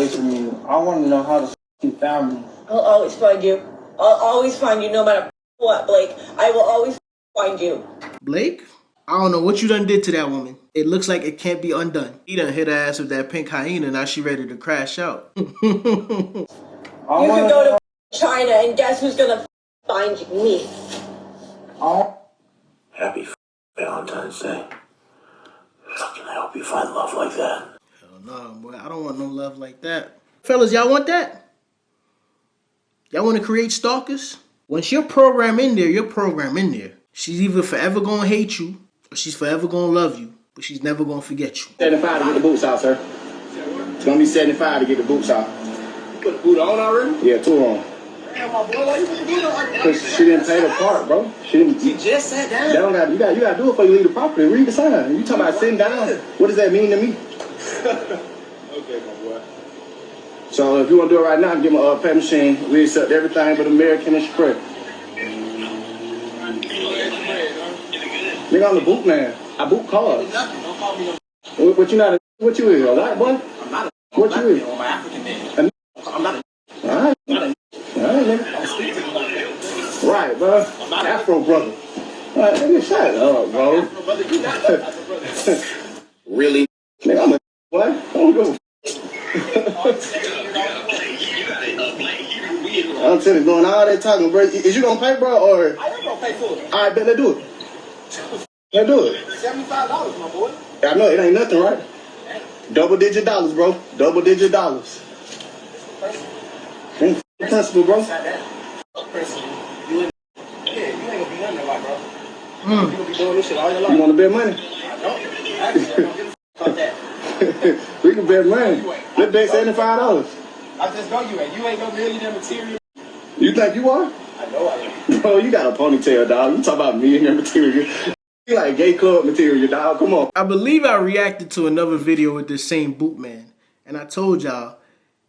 away from you. I want to know how the f you found me. I'll always find you. I'll always find you no matter what, Blake. I will always find you. Blake? I don't know what you done did to that woman. It looks like it can't be undone. He done hit her ass with that pink hyena, now she ready to crash out. You can go to China and guess who's gonna find you? Me. Happy Valentine's Day. Fucking I hope you find love like that. Hell no, boy. I don't want no love like that. Fellas, y'all want that? Y'all want to create stalkers? Once you're programmed in there, you're programmed in there. She's either forever gonna hate you, or she's forever gonna love you, but she's never gonna forget you. 75 to get the boots out, sir. It's gonna be 75 to get the boots out. You put the boot on already? Yeah, 2 on. Damn, my boy, why you put the boot on? Cause she didn't pay the part, bro. She just sat down. They don't got, you gotta do it before you leave the property. Read the sign. You talking about sitting down? What does that mean to me? Okay, my boy. So if you wanna do it right now, give me a pay machine. We accept everything but American Express. Nigga, I'm the boot man. I boot cars. Don't call me no. What you not? What you is? A white boy? I'm not a. What you is? I'm an African man. I'm not a. All right, nigga. I'm speaking to you like that. Right, bro. I'm not Afro brother. All right, nigga, shut up, bro. Afro brother, you not Afro brother. Really? Nigga, I'm a boy. I don't give a I'm telling you, doing all that talking, bro. Is you gonna pay, bro, or? I am gonna pay for it. All right, bet let's do it. Let's do it. $75, my boy. I know it ain't nothing, right? Double-digit dollars, bro. Double-digit dollars. Ain't principle, bro. You ain't gonna be nothing like, bro. You gonna be doing this shit all your life. You wanna bet money? I don't. Actually, I don't give a about that. We can bet money. Let's bet $75. I just know you ain't. You ain't no millionaire material. You think you are? I know I am. Bro, you got a ponytail, dog. You talking about millionaire material. You like gay club material, dog. Come on. I believe I reacted to another video with this same boot man. And I told y'all,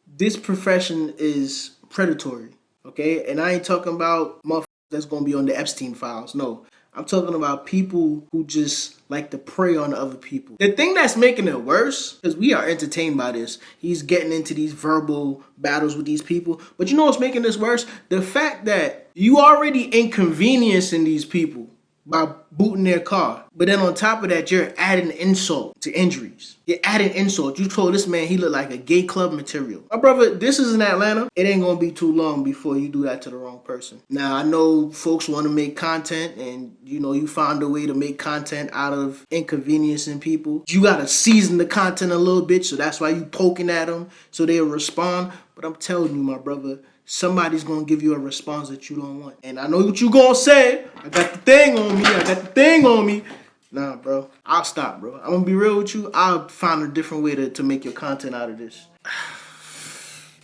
this profession is predatory. Okay? And I ain't talking about motherfuckers that's going to be on the Epstein files. No. I'm talking about people who just like to prey on other people. The thing that's making it worse, because we are entertained by this, he's getting into these verbal battles with these people. But you know what's making this worse? The fact that you already inconveniencing these people by booting their car. But then on top of that, you're adding insult to injuries. You're adding insult. You told this man he looked like a gay club material. My brother, this is in Atlanta. It ain't gonna be too long before you do that to the wrong person. Now, I know folks want to make content and, you know, you found a way to make content out of inconveniencing people. You gotta season the content a little bit, so that's why you poking at them so they'll respond. But I'm telling you, my brother, somebody's gonna give you a response that you don't want. And I know what you gonna say. I got the thing on me. Nah, bro. I'll stop, bro. I'm gonna be real with you. I'll find a different way to make your content out of this.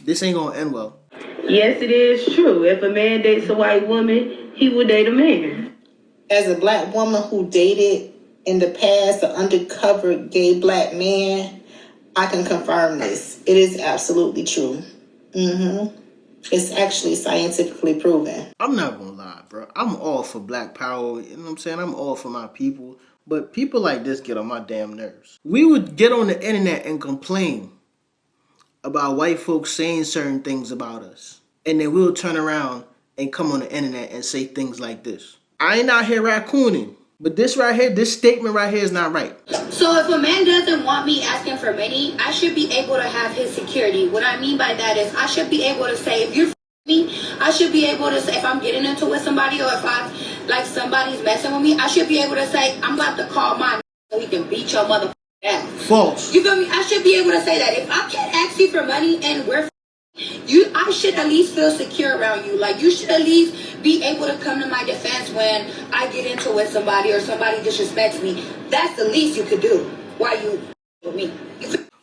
This ain't gonna end well. Yes, it is true. If a man dates a white woman, he would date a man. As a black woman who dated in the past an undercover gay black man, I can confirm this. It is absolutely true. It's actually scientifically proven. I'm not gonna lie, bro. I'm all for black power. You know what I'm saying? I'm all for my people. But people like this get on my damn nerves. We would get on the internet and complain about white folks saying certain things about us. And then we'll turn around and come on the internet and say things like this. I ain't out here raccooning. But this right here, this statement right here is not right. So if a man doesn't want me asking for money, I should be able to have his security. What I mean by that is I should be able to say, if you're me, I should be able to say, if I'm getting into it with somebody or if somebody's messing with me, I should be able to say, I'm about to call my so we can beat your mother ass. False. You feel me? I should be able to say that. If I can't ask you for money and I should at least feel secure around you. Like, you should at least be able to come to my defense when I get into it with somebody or somebody disrespects me. That's the least you could do while you with me.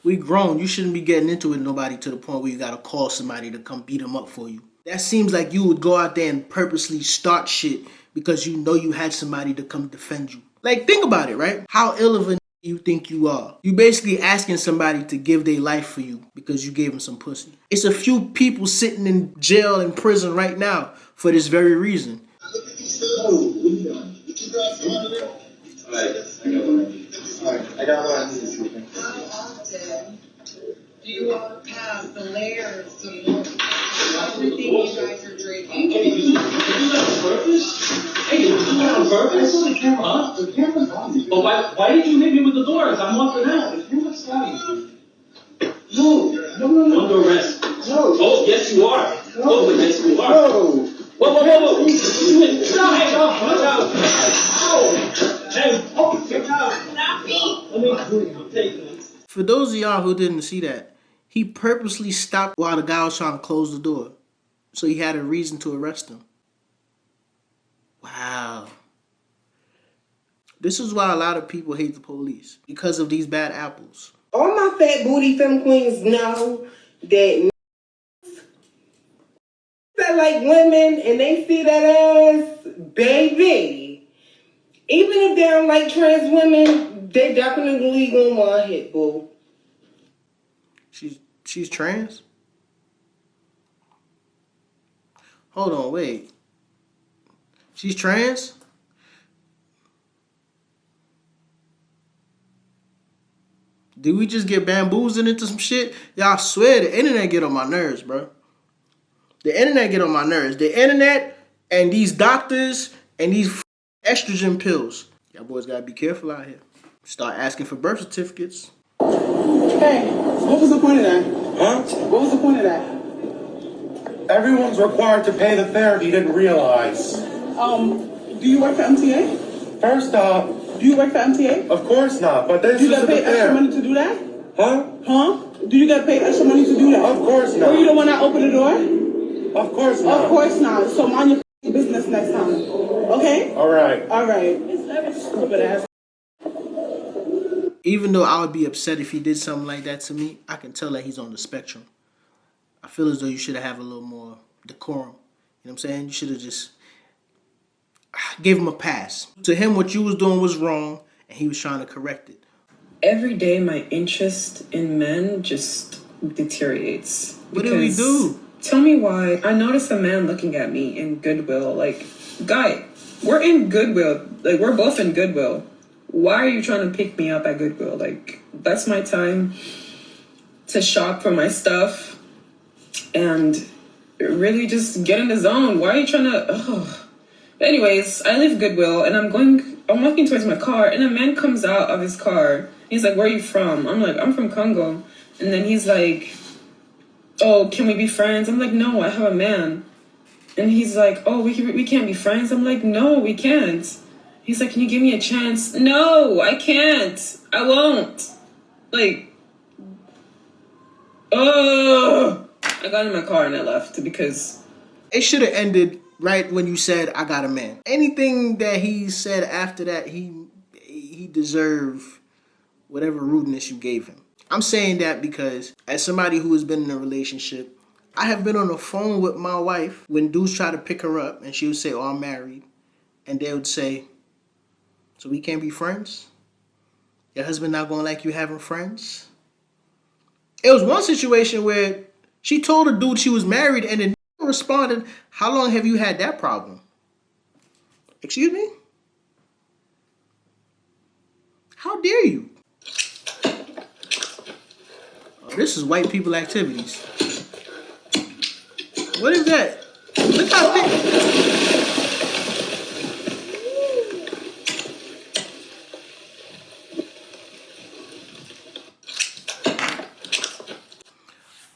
We grown. You shouldn't be getting into it with nobody to the point where you gotta call somebody to come beat them up for you. That seems like you would go out there and purposely start shit because you know you had somebody to come defend you. Like, think about it, right? How ill of a you think you are. You basically asking somebody to give their life for you because you gave them some pussy. It's a few people sitting in jail and prison right now for this very reason. I got one. Do you want to pass the layers to look at everything you guys are drinking? Hey, you do that on purpose? Hey, you do that on purpose? Huh? The camera's on. But why did you hit me with the doors? I'm walking out. The camera's on. No. Under arrest. No. Oh, yes you are. No. Oh, yes you are. No. Whoa. You went. Hey, watch out. Oh. Hey, get out. Not me. Let me take this. For those of y'all who didn't see that, he purposely stopped while the guy was trying to close the door. So he had a reason to arrest him. Wow. This is why a lot of people hate the police. Because of these bad apples. All my fat booty femme queens know that that like women and they see that ass, baby. Even if they don't like trans women, they definitely gonna want to hit, boo. She's trans? Hold on, wait. She's trans? Did we just get bamboozled into some shit? Y'all swear the internet get on my nerves, bro. The internet get on my nerves. The internet and these doctors and these estrogen pills. Y'all boys gotta be careful out here. Start asking for birth certificates. Hey, what was the point of that? Huh? What was the point of that? Everyone's required to pay the fare if you didn't realize. Do you work for MTA? First off, Do you work for MTA? of course not, but this Do you is get the paid extra fare. money to do that? Huh? Do you get paid extra money to do that? Of course not. Or you don't want to open the door? Of course not. Of course not. So mind your business next time. Okay? All right. Stupid ass. Even though I would be upset if he did something like that to me, I can tell that he's on the spectrum. I feel as though you should have a little more decorum. You know what I'm saying? You should have just gave him a pass. To him, what you was doing was wrong, and he was trying to correct it. Every day, my interest in men just deteriorates. What did we do? Tell me why. I noticed a man looking at me in Goodwill. Like, guy, we're in Goodwill. Like, we're both in Goodwill. Why are you trying to pick me up at Goodwill? Like, that's my time to shop for my stuff and really just get in the zone. Why are you trying to... Anyways, I leave Goodwill and I'm walking towards my car and a man comes out of his car. He's like, where are you from? I'm like, I'm from Congo. And then he's like, oh, can we be friends? I'm like, no, I have a man. And he's like, oh, we can't be friends. I'm like, no, we can't. He's like, can you give me a chance? No, I can't. I won't. Like, I got in my car and I left because... It should have ended right when you said, I got a man. Anything that he said after that, he deserved whatever rudeness you gave him. I'm saying that because as somebody who has been in a relationship, I have been on the phone with my wife when dudes try to pick her up and she would say, oh, I'm married. And they would say, so we can't be friends? Your husband not gonna like you having friends? It was one situation where she told a dude she was married and then responded, how long have you had that problem? Excuse me? How dare you? Oh, this is white people activities. What is that? Look how thick.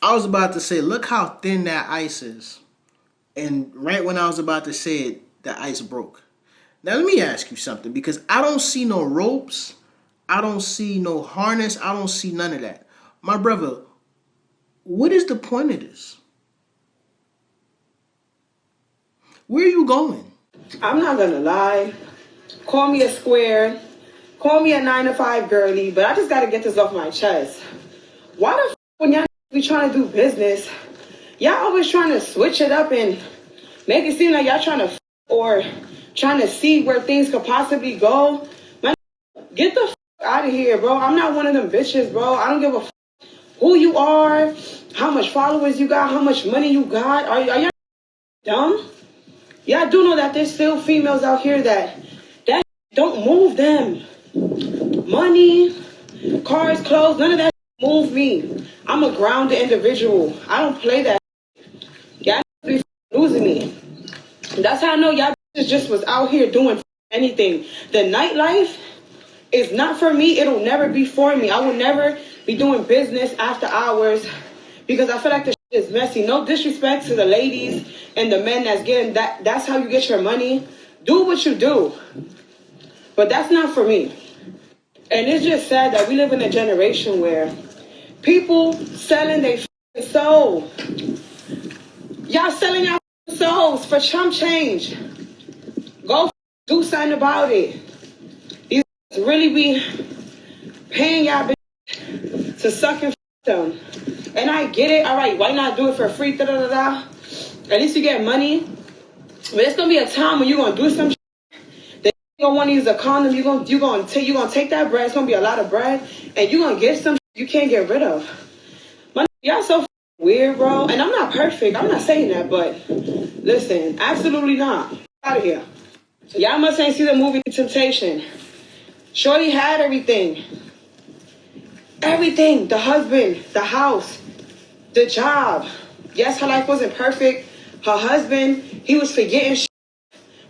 I was about to say, look how thin that ice is. And right when I was about to say it, the ice broke. Now let me ask you something, because I don't see no ropes. I don't see no harness. I don't see none of that. My brother, what is the point of this? Where are you going? I'm not gonna lie. Call me a square. Call me a 9-to-5 girly, but I just gotta get this off my chest. Why the f when y'all be trying to do business, y'all always trying to switch it up and make it seem like y'all trying to f or trying to see where things could possibly go? Man, get the f out of here, bro. I'm not one of them bitches, bro. I don't give a f who you are, how much followers you got, how much money you got. Are y'all dumb? Y'all do know that there's still females out here that don't move them. Money, cars, clothes, none of that move me. I'm a grounded individual. I don't play that. Y'all be losing me. That's how I know y'all just was out here doing anything. The nightlife is not for me. It'll never be for me. I will never be doing business after hours because I feel like the shit is messy. No disrespect to the ladies and the men that's getting that. That's how you get your money. Do what you do. But that's not for me. And it's just sad that we live in a generation where people selling their soul. Y'all selling your souls for chump change. Go do something about it. These really be paying y'all to suck and them. And I get it. All right, why not do it for free? Da, da, da, da. At least you get money. But it's gonna be a time when you're gonna do some shit. That you don't want to use a condom. You're gonna take that bread. It's gonna be a lot of bread, and you're gonna get some shit you can't get rid of. Y'all so weird, bro. And I'm not perfect. I'm not saying that, but listen, absolutely not. Out of here. Y'all must ain't see the movie Temptation. Shorty had everything. Everything. The husband, the house, the job. Yes, her life wasn't perfect. Her husband, he was forgetting shit,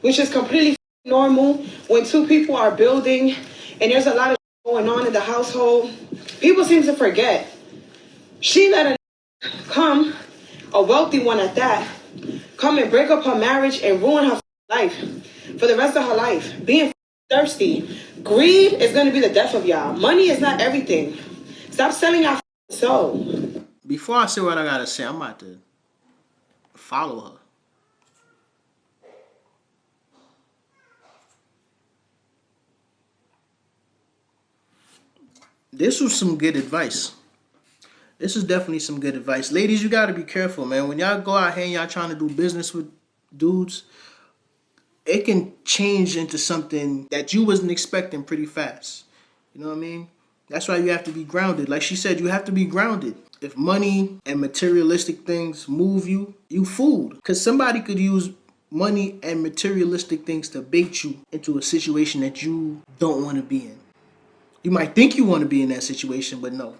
which is completely normal when two people are building and there's a lot of going on in the household. People seem to forget. She let come, a wealthy one at that, come and break up her marriage and ruin her life for the rest of her life. Being thirsty. Greed is going to be the death of y'all. Money is not everything. Stop selling your soul. Before I say what I gotta say, I'm about to follow her. This was some good advice. This is definitely some good advice. Ladies, you gotta be careful, man. When y'all go out here and y'all trying to do business with dudes, it can change into something that you wasn't expecting pretty fast. You know what I mean? That's why you have to be grounded. Like she said, you have to be grounded. If money and materialistic things move you, you fooled. Because somebody could use money and materialistic things to bait you into a situation that you don't want to be in. You might think you want to be in that situation, but no.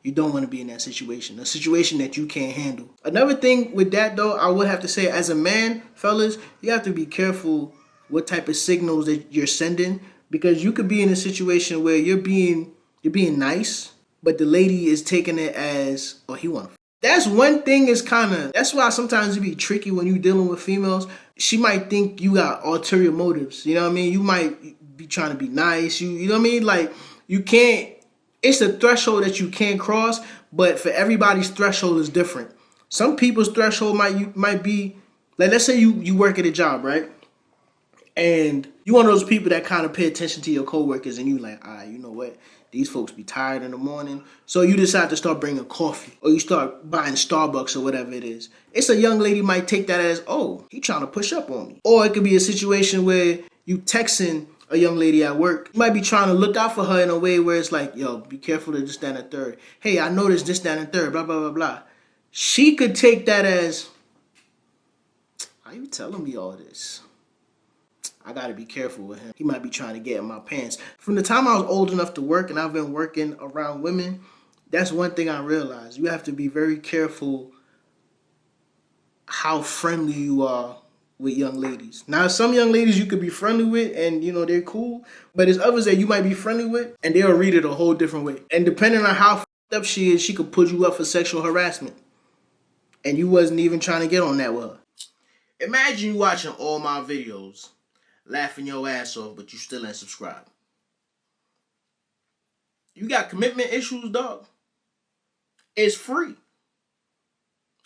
You don't want to be in that situation. A situation that you can't handle. Another thing with that, though, I would have to say, as a man, fellas, you have to be careful what type of signals that you're sending. Because you could be in a situation where you're being nice, but the lady is taking it as, oh, he want to. That's one thing is kind of, that's why sometimes it be tricky when you dealing with females. She might think you got ulterior motives. You know what I mean? You might be trying to be nice. You know what I mean? Like, you can't, it's a threshold that you can't cross, but for everybody's threshold is different. Some people's threshold might be, like, let's say you work at a job, right? And you one of those people that kind of pay attention to your coworkers and you like, all right, you know what? These folks be tired in the morning. So you decide to start bringing coffee or you start buying Starbucks or whatever it is. It's a young lady might take that as, oh, he trying to push up on me. Or it could be a situation where you texting a young lady at work. You might be trying to look out for her in a way where it's like, yo, be careful of this, that, and the third. Hey, I noticed this, that, and the third, blah, blah, blah, blah. She could take that as, how you telling me all this? I gotta be careful with him. He might be trying to get in my pants. From the time I was old enough to work and I've been working around women, that's one thing I realized. You have to be very careful how friendly you are with young ladies. Now, some young ladies you could be friendly with and, you know, they're cool. But there's others that you might be friendly with and they'll read it a whole different way. And depending on how f***ed up she is, she could put you up for sexual harassment. And you wasn't even trying to get on that with her. Imagine you watching all my videos, laughing your ass off, but you still ain't subscribed. You got commitment issues, dog. It's free.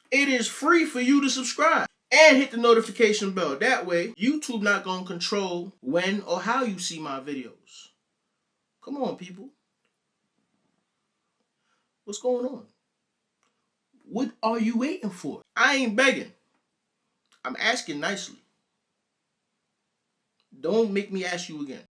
It is free for you to subscribe and hit the notification bell. That way, YouTube not gonna control when or how you see my videos. Come on, people. What's going on? What are you waiting for? I ain't begging. I'm asking nicely. Don't make me ask you again.